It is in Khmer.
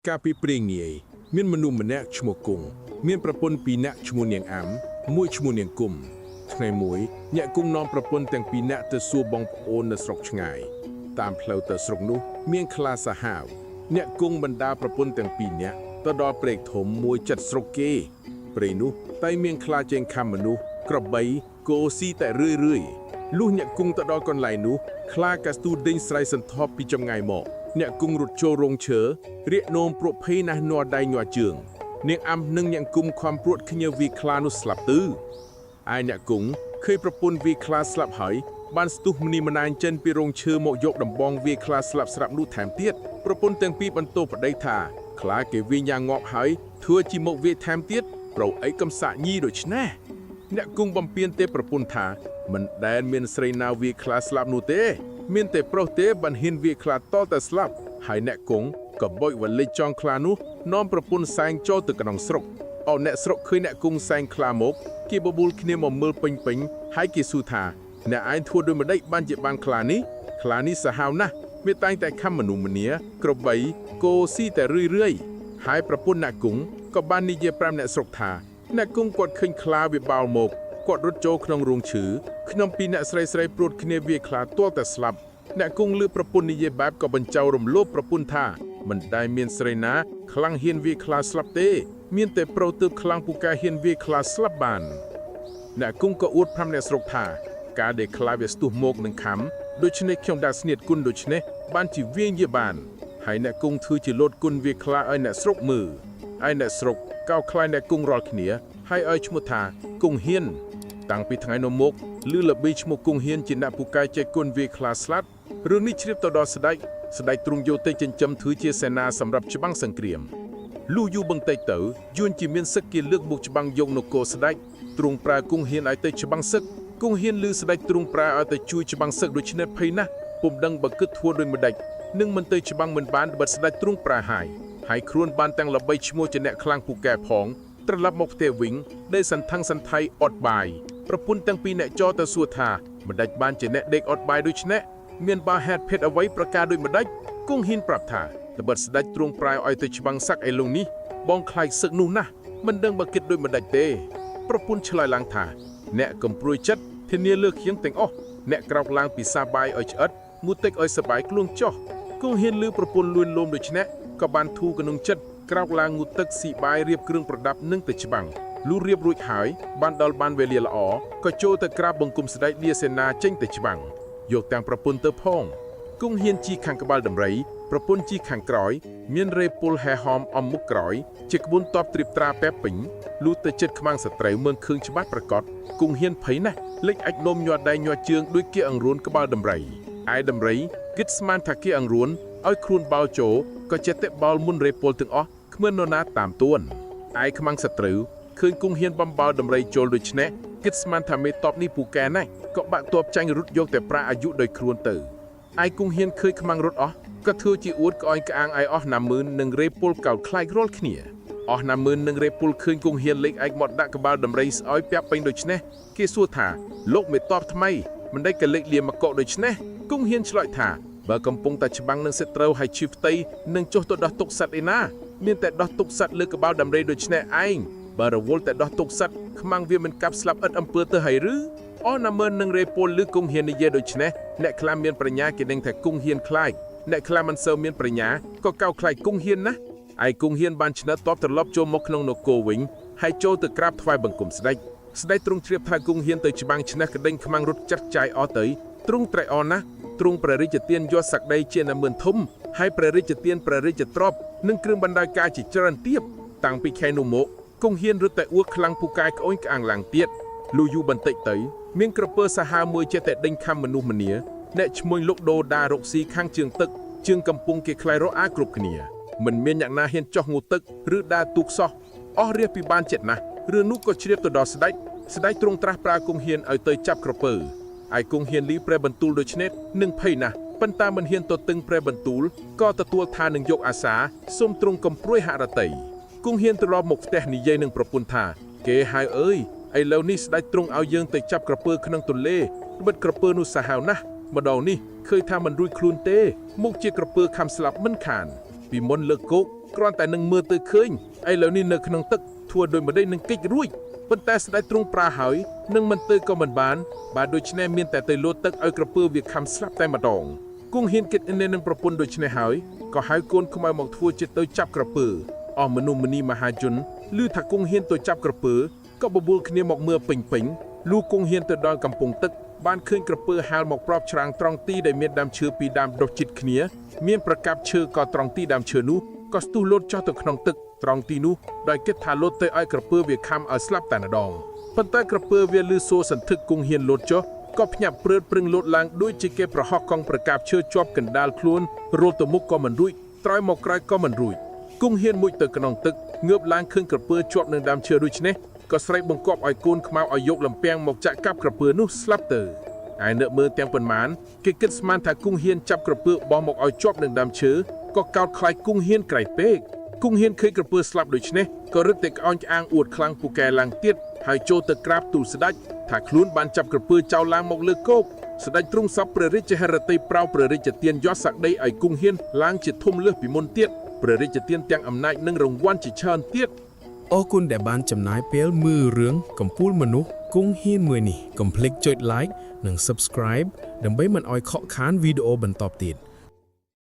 ការពីព្រេងនាយមានមនុស្សម្នាក់ឈ្មោះគង់មានប្រពន្ធពីរនាក់ឈ្មោះនាងអាំមួយឈ្មោះនាងគុំថ្ងៃមួយអ្នកគង់នាំប្រពន្ធទាំងពីរនាក់ទៅសួរបងប្អូននៅស្រុកឆ្ងាយតាមផ្លូវទៅស្រុកនោះមានខ្លាសាហាវអ្នកគង់បណ្ដាប្រពន្ធទាំងពីរនាក់ទៅដល់ព្រែកធំមួយចិត្តស្រុកគេព្រៃនោះតែមានខ្លាចេញខំមនុស្សក្របីគោស៊ីតែរឿយលុះអ្នកគង់ទៅដល់កន្លែងនោះខ្លាកាស្ទូដេញស្រ័យសន្ធប់ពីចម្ងាយមកអ្នកគង់រត់ចូលរោងឈើរៀកនោមព្រោះភ័យណាស់ញ័រដៃញ័រជើងនាងអាំនិងអ្នកគង់ខំព្រួតគ្នាវាខ្លានោះស្លាប់ទៅឯអ្នកគង់ឃើញប្រពន្ធវាខ្លាស្លាប់ហើយបានស្ទុះម្នីម្នាញចិនពីរោងឈើមកយកដំបងវាខ្លាស្លាប់ស្រាប់នោះថែមទៀតប្រពន្ធទាំងពីរបន្ទោប្តីថាខ្លាគេវាយ៉ាងងាប់ហើយធ្វើជាមកវាថែមទៀតប្រអីកំសាក់ញីដូច្នេះអ្នកគង់បំពេញទេប្រពន្ធថាមិនដែលមានស្រីណាវាខ្លាស្លាប់នោះទេមានតែប្រុសទេបានហ៊ានវាខ្លាតតែស្លាប់ហើយអ្នកគង់ក៏បុយវលិចចងខ្លានោះនាំប្រពន្ធសែងចូលទៅក្នុងស្រុកអោអ្នកស្រុកឃើញអ្នកគង់សែងខ្លាមកគេបបួលគ្នាមកមើលពេញហើយគេសួរថាអ្នកឯងធ្វើដូចម្ដេចបានជាបានខ្លានេះសាហាវណាស់វាតែងតែខំមនុស្សម្នាក្របីគោស៊ីតែរឿយហើយប្រពន្ធអ្នកគង់ក៏បាននិយាយប្រាប់អ្នកស្រុកថាអ្នកគង់គាត់ឃើញខ្លាវាបោលមកគាត់រត់ចូលក្នុងរោងឈើខ្ញុំពីអ្នកស្រីព្រួតគ្នាវាខ្លាទាល់តែស្លាប់អ្នកគង់លឺប្រពន្ធនិយាយបែបក៏បញ្ចៅរំលោភប្រពន្ធថាមិនដែលមានស្រីណាខ្លាំងហ៊ានវាខ្លាស្លាប់ទេមានតែប្រុសទើបខ្លាំងពូកែហ៊ានវាខ្លាស្លាប់បានអ្នកគង់ក៏អួតប្រាំអ្នកស្រុកថាការដែលខ្លាវាស្ទុះមកនឹងខំដូច្នេះខ្ញុំដាក់ស្នៀតគុណដូច្នេះបានជាវានិយាយបានហើយអ្នកគង់ធ្វើជាលោតគុណវាខ្លាឲ្យអ្នកស្រុកមើលហើយអ្នកស្រុកកោតខ្លាចអ្នកគង់រាល់គ្នាហើយឲ្យឈ្មោះថាគង់ហ៊ានតាំងពីថ្ងៃនោះមកឮល្បីឈ្មោះគង់ហ៊ានជាអ្នកពូកែចេះគុណវាខ្លាស្លាប់រឿងនេះជ្រាបទៅដល់ស្ដេចទ្រង់យកទៅចិញ្ចឹមធ្វើជាសេនាសម្រាប់ច្បាំងសង្គ្រាមលុះយូរបន្តិចទៅយួនជាមានសឹកគេលើកមុខច្បាំងយកនគរស្ដេចទ្រង់ប្រើគង់ហ៊ានឲ្យទៅច្បាំងសឹកគង់ហ៊ានឮស្ដេចទ្រង់ប្រើឲ្យទៅជួយច្បាំងសឹកដូច្នេះភ័យណាស់ពុំដឹងបើគិតធ្វើដូចម្ដេចនឹងមិនទៅច្បាំងមិនបានបិទស្ដេចទ្រង់ប្រើហើយខ្លួនបានទាំងល្បីឈ្មោះជាអ្នកខ្លាំងពូកែផងត្រឡប់មកផ្ទះវិញដែលសន្ធឹងសន្ថៃអត់បាយប្រពន្ធទាំងពីរអ្នកចោទៅសួរថាម្ដេចបានជាអ្នកដេកអត់បាយដូច្នេះមានបាហេតុភេទអ្វីប្រការដូចម្ដេចគង់ហ៊ានប្រាប់ថាត្បិតស្ដេចទ្រង់ប្រើឲ្យទៅច្បាំងសឹកឯលងនេះបងខ្លាចសឹកនោះណាស់មិនដឹងបើគិតដូចម្ដេចទេប្រពន្ធឆ្លើយឡើងថាអ្នកកំព្រួយចិត្តធានាលើខៀងទាំងអស់អ្នកក្រោកឡើងពីសាបាយឲ្យឆ្អិតងូទឹកឲ្យសបាយខ្លួនចោះគង់ហ៊ានលើប្រពន្ធលួនលោមដូច្នេះក៏បានធូរក្នុងចិត្តក្រោកឡើងងូទឹកស៊ីបាយរៀបគ្រឿងប្រដាប់នឹងទៅច្បាំងលុះរៀបរួចហើយបានវេលាល្អក៏ចូលទៅក្រាបបង្គំស្ដេចលាសេនាចេញទៅច្បាំងយកទាំងប្រពន្ធទៅផងគង់ហ៊ានជីខាងក្បាលដំរីប្រពន្ធជីខាងក្រោយមានរេពលហែហមអំមុខក្រោយជាក្បួនតបត្រៀបត្រាពេពេញលុះទៅចិត្តខ្មាំងសត្រូវមើលឃើញច្បាស់ប្រកបគង់ហ៊ានភ័យណាស់លេចអាចនោមញ័រដៃញ័រជើងដូចគេអង្រួនក្បាលដំរីឯដំរីគិតស្មានថាគេអង្រួនឲ្យខ្លួនបោលជោក៏ចេះតែបោលមុនរេពលទាំងអស់គ្មាននរណាតាមទួនឯខ្មាំងសត្រូវឃើញគង់ហ៊ានបំបោលដំរីចូលដូច្នេះគិតស្មានថាមេតបនេះពូកែណាស់ក៏បាក់ទ័ពចាញ់រត់យកតែប្រាអាយុដោយខ្លួនទៅឯគង់ហ៊ានឃើញខ្មាំងរត់អស់ក៏ធ្វើជាអួតក្អយក្អាងឲ្យអស់ណាមឿននិងរេពលកោតខ្លាចរាល់គ្នាអស់ណាមឿននិងរេពលឃើញគង់ហ៊ានលេចឯកមកដាក់ក្បាលដំរីស្អោយពាក់ពេញដូច្នេះគេសួរថាលោកមេតបថ្មីមិនដេចក៏លេចលាមកកដូច្នេះគង់ហ៊ានឆ្លើយថាបើកំពុងតែច្បាំងនឹងសត្រូវហើយជីផ្ទៃនឹងចុះទៅដោះទុកសัตว์ឯណាមានតែដោះទុកសัตว์លើក្បាលដំរីដូច្នេះឯងបើរវល់តែដោះទុកសัตว์ខ្មាំងវាមិនកាប់ស្លាប់ឥតអំពើទៅហើយឬអស់ណាមឿននឹងរេពលឬគង់ហ៊ាននិយាយដូច្នេះអ្នកខ្លះមានប្រាជ្ញាគេដឹងថាគង់ហ៊ានខ្លាចអ្នកខ្លះមិនសូវមានប្រាជ្ញាក៏កោតខ្លាចគង់ហ៊ានណាឯគង់ហ៊ានបានឆ្និតតបត្រឡប់ចូលមកក្នុងនគរវិញហើយចូលទៅក្រាបថ្វាយបង្គំស្ដេចទ្រង់ជ្រាបថាគង់ហ៊ានទៅច្បាំងឈ្នះក្ដេញខ្មាំងរត់ចាត់ចាយអស់ទៅទ្រង់ត្រេកអរណាស់ទ្រង់ព្រះរាជទានយកសក្តីជាណាមឿនធំហើយព្រះរាជទានព្រះរាជទ្រព្យនិងគ្រឿងបណ្ដាការជាច្រើនទៀតតាំងពីខែនោះមកគង់ហ៊ានរត់តែអួតខ្លាំងពូកែក្អួយក្អាងឡើងទៀតលុះយូរបន្តិចទៅមានក្រពើសាហាវមួយចេះតែដេញខំមនុស្សម្នាអ្នកឈ្មោះលោកដូដារកស៊ីខាងជើងទឹកជើងកំពុងគេខ្លាយរកអាគ្រប់គ្នាមិនមានអ្នកណាហ៊ានចោះងូទឹកឬដើរទូកសោះអស់រះពីបានចិត្តណាស់រឿងនោះក៏ជ្រាបទៅដល់ស្ដេចទ្រង់ត្រាស់ប្រើគង់ហ៊ានឲ្យទៅចាប់ក្រពើឯគង់ហ៊ានលីព្រះបន្ទូលដូច្នេះនឹងភ័យណាស់ប៉ុន្តែមិនហ៊ានទៅតឹងព្រះបន្ទូលក៏ទទួលថានឹងយកអាសាសូមទ្រង់កំព្រួយហរតីគង់ហ៊ានត្រឡប់មកផ្ទះនិយាយនឹងប្រពន្ធថាគេហៅអើយឥឡូវនេះស្ដេចទ្រង់ឲ្យយើងទៅចាប់ក្រពើក្នុងទន្លេបិទក្រពើនោះសាហាវណាស់ម្ដងនេះឃើញថាមិនរួចខ្លួនទេមុខជាក្រពើខំស្លាប់មិនខាន ពីមុនលើកគោក គ្រាន់តែនឹងមើលទៅឃើញឥឡូវនេះនៅក្នុងទឹកធ្វើដោយមិនได้នឹងកិច្ចរួចប៉ុន្តែស្ដេចទ្រង់ប្រាហើយនឹងមិនទៅក៏មិនបានបាទដូច្នេះមានតែទៅលោតទឹកឲ្យក្រពើវាខំស្លាប់តែម្ដងគង់ហ៊ានគិតនឹងប្រពន្ធដូច្នេះហើយក៏ហៅកូនខ្មៅមកធ្វើជាទៅចាប់ក្រពើអស់មនុស្សម្នីមហាជនឮថាគង់ហ៊ានទៅចាប់ក្រពើក៏បបួលគ្នាមកមើលពេញលូគង់ហ៊ានទៅដល់កំពង់ទឹកបានឃើញក្រពើហាលមកប្របច្រាំងត្រង់ទីដែលមានដើមឈើពីរដើមដុះជិតគ្នាមានប្រកាប់ឈើក៏ត្រង់ទីដើមឈើនោះក៏ស្ទុះលោតចុះទៅក្នុងទឹកត្រង់ទីនោះដោយគិតថាលោតទៅឲ្យក្រពើវាខំឲ្យស្លាប់តែម្ដងប៉ុន្តែក្រពើវាលឺសូរសន្ធឹកគង់ហ៊ានលោតចុះក៏ភ្ញាក់ព្រឺតព្រឹងលោតឡើងដូចជាគេប្រហោះកង់ប្រកាប់ឈើជាប់កណ្ដាលខ្លួនរលទៅមុខក៏មិនរួចត្រោយមកក្រោយក៏មិនរួចគង់ហ៊ានមុជទៅក្នុងទឹកងើបឡើងឃើញក្រពើជាប់នឹងដើមឈើដូច្នេះក៏ស្រែកបង្គាប់ឲ្យកូនខ្មៅឲ្យយកលំពាំងមកចាក់កាប់ក្រពើនោះស្លាប់ទៅហើយនៅមើលទាំងប៉ុន្មានគេគិតស្មានថាគង់ហ៊ានចាប់ក្រពើបោះមកឲ្យជាប់នឹងដើមឈើក៏កោតខ្លាចគង់ហ៊ានក្រៃពេកគង់ហ៊ានឃើញក្រពើស្លាប់ដូច្នេះក៏រឹតតែក្អោងក្អាងអួតខ្លាំងពូកែឡើងទៀតហើយចូលទៅក្រាបទូលស្ដេចថាខ្លួនបានចាប់ក្រពើចោលឡើងមកលើគោកស្ដេចទ្រង់សពព្រះរាជហឫទ័យប្រោព្រះរាជទានយศសក្តីឲ្យគង់ហ៊ានឡើងជាធំលើសពីមុនទៀតព្រះរាជទានទាំងអំណាចនិងរង្វាន់ជាច្រើនទៀតអរគុណដែលបានចំណាយពេលមើលរឿងកំពូលមនុស្សគង់ហ៊ានមួយនេះកុំភ្លេចចុច like និង subscribe ដើម្បីមិនឲ្យខកខានវីដេអូបន្តទៀត